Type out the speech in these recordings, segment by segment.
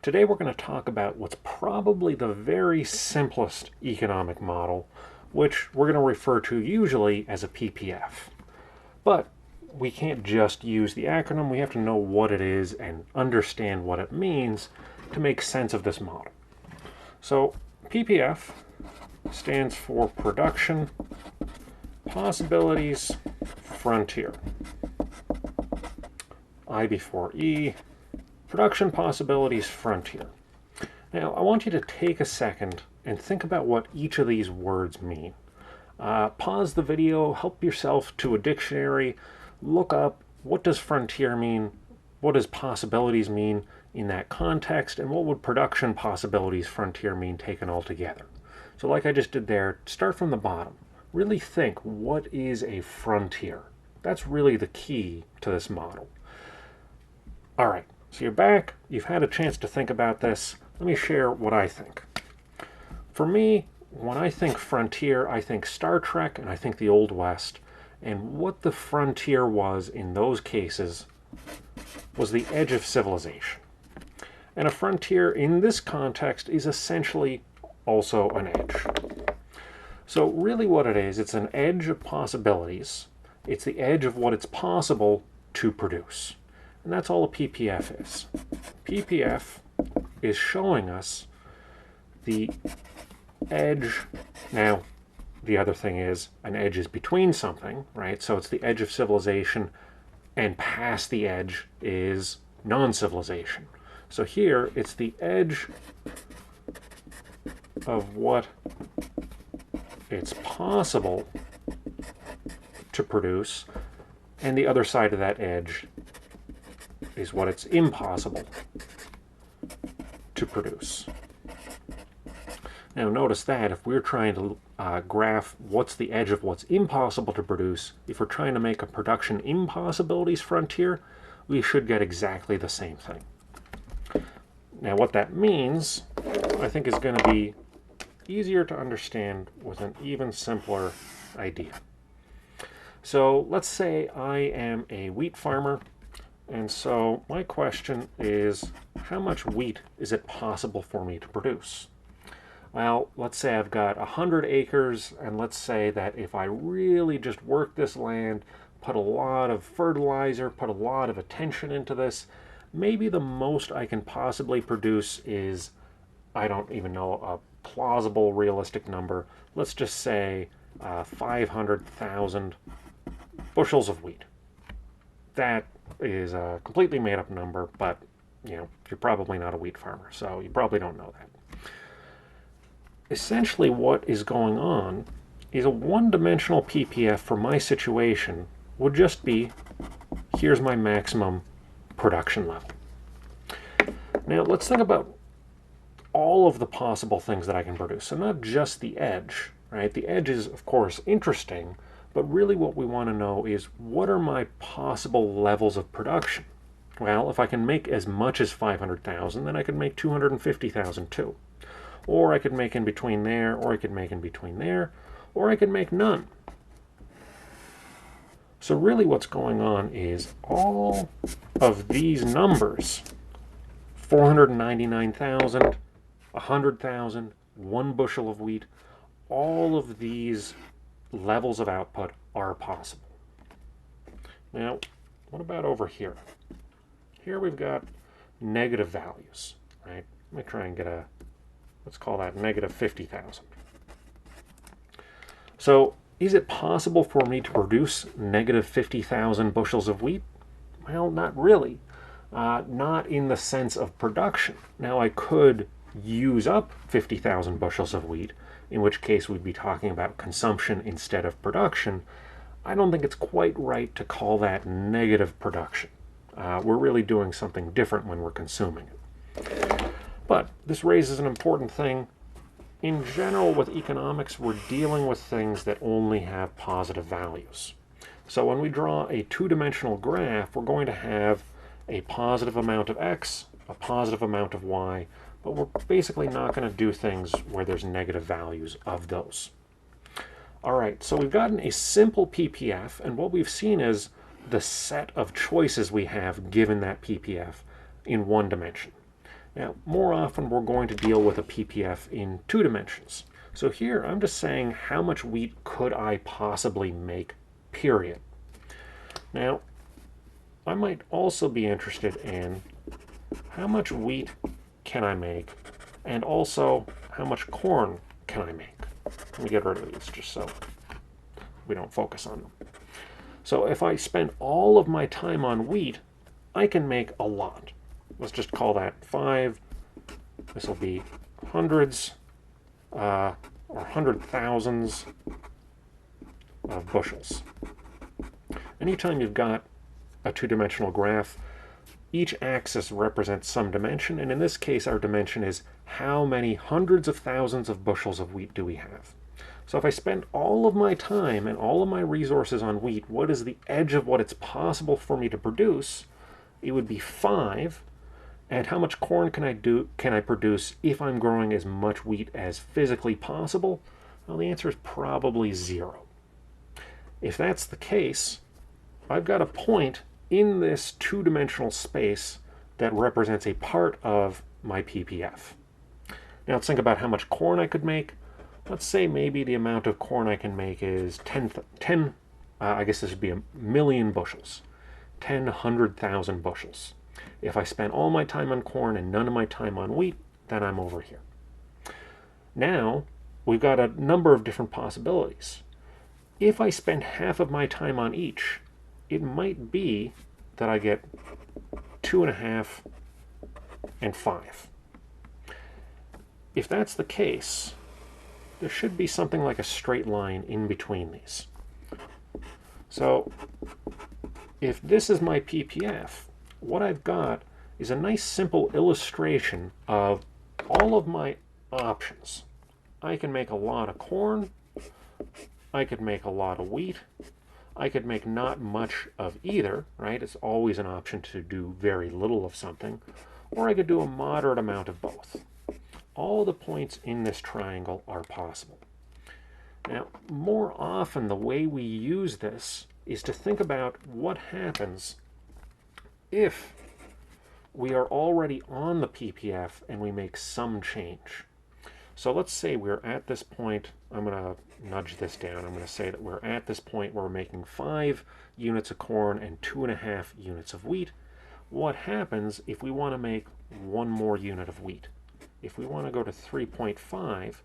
Today we're going to talk about what's probably the very simplest economic model, which we're going to refer to usually as a PPF. But we can't just use the acronym, we have to know what it is and understand what it means to make sense of this model. So PPF stands for Production Possibilities Frontier. I before E, Production Possibilities Frontier. Now, I want you to take a second and think about what each of these words mean. Pause the video, help yourself to a dictionary, look up what does frontier mean, what does possibilities mean in that context, and what would production possibilities frontier mean taken all together. So like I just did there, start from the bottom. Really think, what is a frontier? That's really the key to this model. All right, so you're back, you've had a chance to think about this. Let me share what I think. For me, when I think frontier, I think Star Trek and I think the Old West. And what the frontier was in those cases was the edge of civilization. And a frontier in this context is essentially also an edge. So really what it is, it's an edge of possibilities. It's the edge of what it's possible to produce. And that's all a PPF is. PPF is showing us the edge. Now, the other thing is an edge is between something, right? So it's the edge of civilization, and past the edge is non-civilization. So here it's the edge of what it's possible to produce, and the other side of that edge is what it's impossible to produce. Now notice that if we're trying to graph what's the edge of what's impossible to produce, if we're trying to make a production impossibilities frontier, we should get exactly the same thing. Now what that means, I think, is going to be easier to understand with an even simpler idea. So let's say I am a wheat farmer, and so my question is, how much wheat is it possible for me to produce? Well, let's say I've got 100 acres, and let's say that if I really just work this land, put a lot of fertilizer, put a lot of attention into this, maybe the most I can possibly produce is, I don't even know, a plausible, realistic number. Let's just say 500,000 bushels of wheat. That is a completely made-up number, but you're probably not a wheat farmer, so you probably don't know that. Essentially what is going on is a one-dimensional PPF for my situation would just be, here's my maximum production level. Now let's think about all of the possible things that I can produce. So not just the edge, right? The edge is, of course, interesting, but really what we want to know is, what are my possible levels of production? Well, if I can make as much as 500,000, then I could make 250,000 too. Or I could make in between there, or I could make in between there, or I could make none. So really what's going on is all of these numbers, 499,000, 100,000, 1 bushel of wheat, all of these levels of output are possible. Now, what about over here? Here we've got negative values, right? Let me try and get a, let's call that negative 50,000. So is it possible for me to produce negative 50,000 bushels of wheat? Well, not really. Not in the sense of production. Now I could use up 50,000 bushels of wheat, in which case we'd be talking about consumption instead of production. I don't think it's quite right to call that negative production. We're really doing something different when we're consuming it. But this raises an important thing. In general, with economics, we're dealing with things that only have positive values. So when we draw a two-dimensional graph, we're going to have a positive amount of x, a positive amount of y, but we're basically not going to do things where there's negative values of those. All right, so we've gotten a simple PPF, and what we've seen is the set of choices we have given that PPF in one dimension. Now, more often we're going to deal with a PPF in 2 dimensions. So here I'm just saying how much wheat could I possibly make, period. Now, I might also be interested in how much wheat can I make, and also how much corn can I make. Let me get rid of these just so we don't focus on them. So if I spend all of my time on wheat, I can make a lot. Let's just call that 5. This will be hundreds or 100,000s of bushels. Anytime you've got a 2-dimensional graph, each axis represents some dimension, and in this case our dimension is how many hundreds of thousands of bushels of wheat do we have. So if I spend all of my time and all of my resources on wheat, what is the edge of what it's possible for me to produce? It would be 5. And how much corn can I produce if I'm growing as much wheat as physically possible? Well, the answer is probably 0. If that's the case, I've got a point in this 2-dimensional space that represents a part of my PPF. Now let's think about how much corn I could make. Let's say maybe the amount of corn I can make is 10 I guess this would be 1,000,000 bushels. 100,000 bushels. If I spend all my time on corn and none of my time on wheat, then I'm over here. Now, we've got a number of different possibilities. If I spend half of my time on each, it might be that I get 2.5 and 5. If that's the case, there should be something like a straight line in between these. So, if this is my PPF, what I've got is a nice simple illustration of all of my options. I can make a lot of corn, I could make a lot of wheat, I could make not much of either, right? It's always an option to do very little of something, or I could do a moderate amount of both. All the points in this triangle are possible. Now, more often the way we use this is to think about what happens if we are already on the PPF and we make some change. So let's say we're at this point, I'm going to nudge this down, I'm going to say that we're at this point where we're making 5 units of corn and 2.5 units of wheat. What happens if we want to make 1 more unit of wheat? If we want to go to 3.5,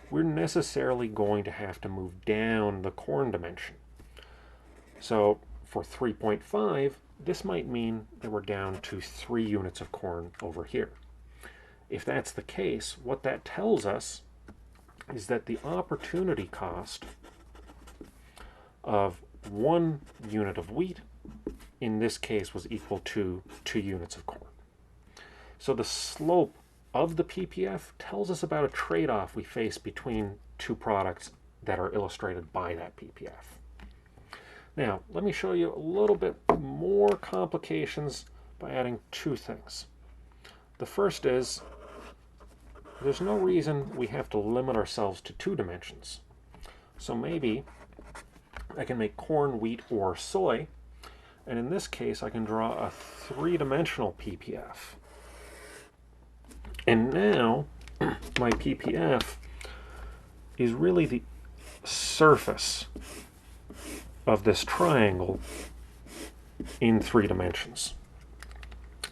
we're necessarily going to have to move down the corn dimension. So for 3.5, this might mean that we're down to 3 units of corn over here. If that's the case, what that tells us is that the opportunity cost of 1 unit of wheat, in this case, was equal to 2 units of corn. So the slope of the PPF tells us about a trade-off we face between 2 products that are illustrated by that PPF. Now, let me show you a little bit more complications by adding 2 things. The first is, there's no reason we have to limit ourselves to 2 dimensions. So maybe I can make corn, wheat, or soy, and in this case I can draw a 3-dimensional PPF. And now my PPF is really the surface of this triangle in 3 dimensions.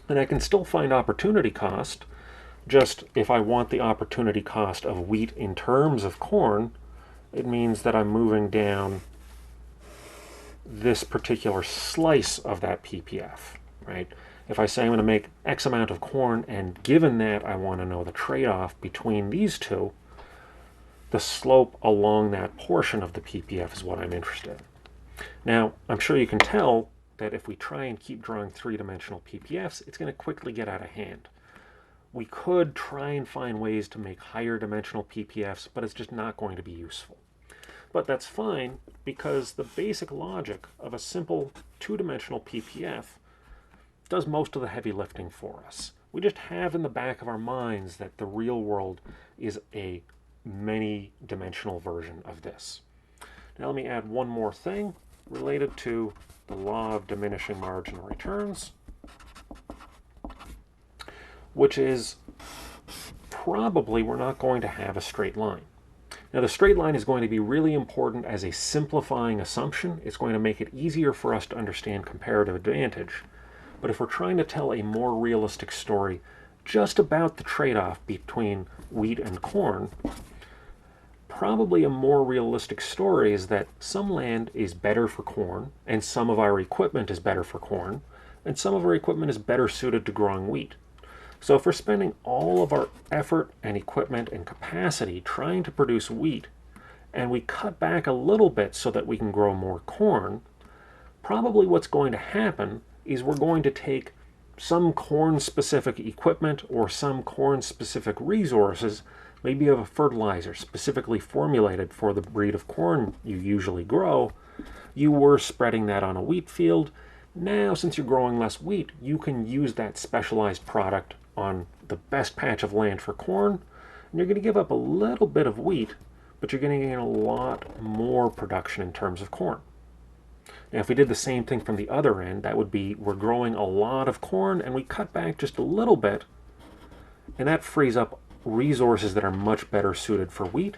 And I can still find opportunity cost, just if I want the opportunity cost of wheat in terms of corn, it means that I'm moving down this particular slice of that PPF, right? If I say I'm going to make X amount of corn, and given that I want to know the trade-off between these 2, the slope along that portion of the PPF is what I'm interested in. Now, I'm sure you can tell that if we try and keep drawing 3-dimensional PPFs, it's going to quickly get out of hand. We could try and find ways to make higher dimensional PPFs, but it's just not going to be useful. But that's fine, because the basic logic of a simple 2-dimensional PPF does most of the heavy lifting for us. We just have in the back of our minds that the real world is a many-dimensional version of this. Now let me add one more thing related to the law of diminishing marginal returns. which is probably we're not going to have a straight line. Now, the straight line is going to be really important as a simplifying assumption. It's going to make it easier for us to understand comparative advantage. But if we're trying to tell a more realistic story just about the trade-off between wheat and corn, probably a more realistic story is that some land is better for corn, and some of our equipment is better for corn, and some of our equipment is better suited to growing wheat. So if we're spending all of our effort and equipment and capacity trying to produce wheat, and we cut back a little bit so that we can grow more corn, probably what's going to happen is we're going to take some corn-specific equipment or some corn-specific resources, maybe of a fertilizer specifically formulated for the breed of corn you usually grow. You were spreading that on a wheat field. Now, since you're growing less wheat, you can use that specialized product on the best patch of land for corn, and you're going to give up a little bit of wheat, but you're going to gain a lot more production in terms of corn. Now, if we did the same thing from the other end, that would be we're growing a lot of corn and we cut back just a little bit, and that frees up resources that are much better suited for wheat,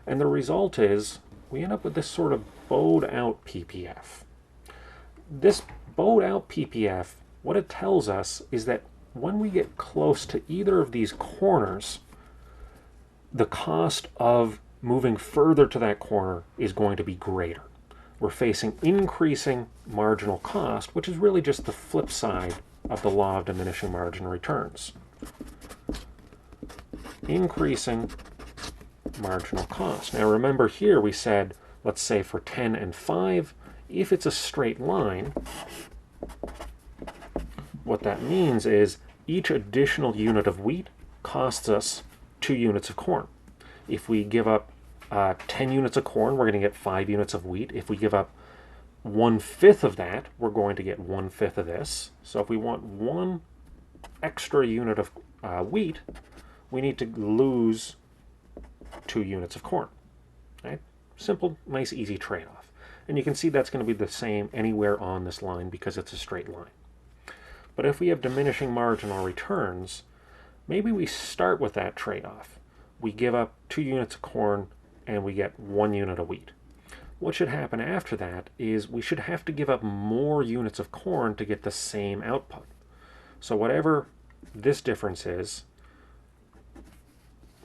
and the result is we end up with this sort of bowed out PPF. This bowed out PPF, what it tells us is that when we get close to either of these corners, the cost of moving further to that corner is going to be greater. We're facing increasing marginal cost, which is really just the flip side of the law of diminishing marginal returns. Increasing marginal cost. Now remember here we said, let's say for 10 and 5, if it's a straight line, what that means is each additional unit of wheat costs us 2 units of corn. If we give up 10 units of corn, we're going to get 5 units of wheat. If we give up 1/5 of that, we're going to get 1/5 of this. So if we want 1 extra unit of wheat, we need to lose 2 units of corn. Right? Simple, nice, easy trade-off. And you can see that's going to be the same anywhere on this line because it's a straight line. But if we have diminishing marginal returns, maybe we start with that trade-off. We give up 2 units of corn and we get 1 unit of wheat. What should happen after that is we should have to give up more units of corn to get the same output. So whatever this difference is,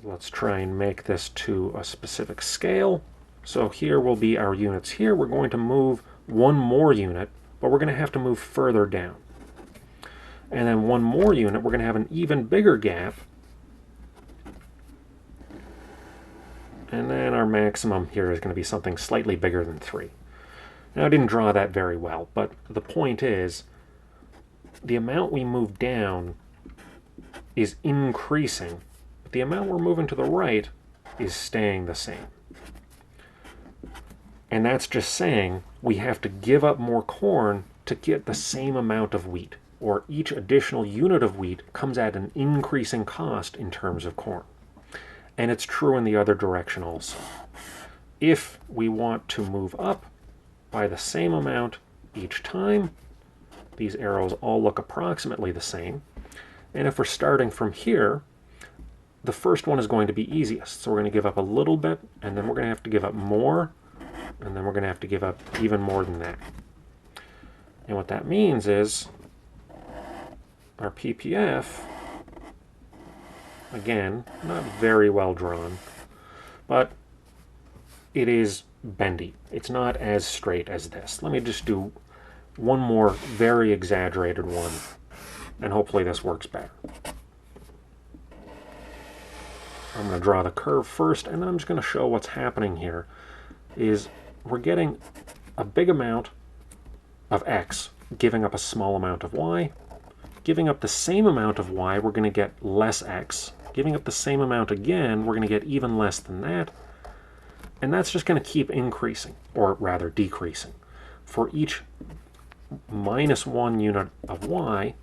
let's try and make this to a specific scale. So here will be our units here. We're going to move 1 more unit, but we're going to have to move further down. And then 1 more unit, we're going to have an even bigger gap. And then our maximum here is going to be something slightly bigger than 3. Now, I didn't draw that very well, but the point is, the amount we move down is increasing, but the amount we're moving to the right is staying the same. And that's just saying we have to give up more corn to get the same amount of wheat, or each additional unit of wheat comes at an increasing cost in terms of corn. And it's true in the other direction also. If we want to move up by the same amount each time, these arrows all look approximately the same. And if we're starting from here, the first one is going to be easiest. So we're going to give up a little bit, and then we're going to have to give up more, and then we're going to have to give up even more than that. And what that means is our PPF, again, not very well drawn, but it is bendy. It's not as straight as this. Let me just do one more very exaggerated one, and hopefully this works better. I'm going to draw the curve first, and then I'm just going to show what's happening here. Is we're getting a big amount of x, giving up a small amount of y. Giving up the same amount of y, we're going to get less x. Giving up the same amount again, we're going to get even less than that. And that's just going to keep increasing, or rather decreasing. For each -1 unit of y,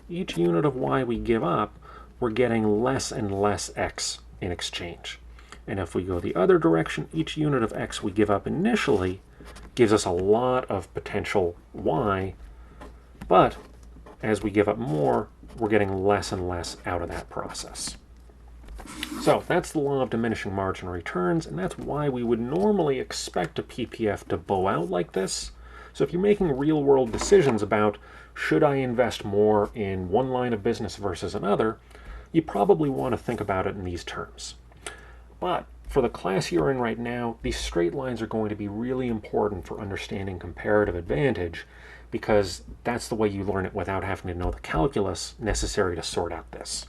each unit of y we give up, we're getting less and less x in exchange. And if we go the other direction, each unit of x we give up initially gives us a lot of potential y, but as we give up more, we're getting less and less out of that process. So that's the law of diminishing marginal returns, and that's why we would normally expect a PPF to bow out like this. So if you're making real-world decisions about should I invest more in one line of business versus another, you probably want to think about it in these terms. But for the class you're in right now, these straight lines are going to be really important for understanding comparative advantage, because that's the way you learn it without having to know the calculus necessary to sort out this.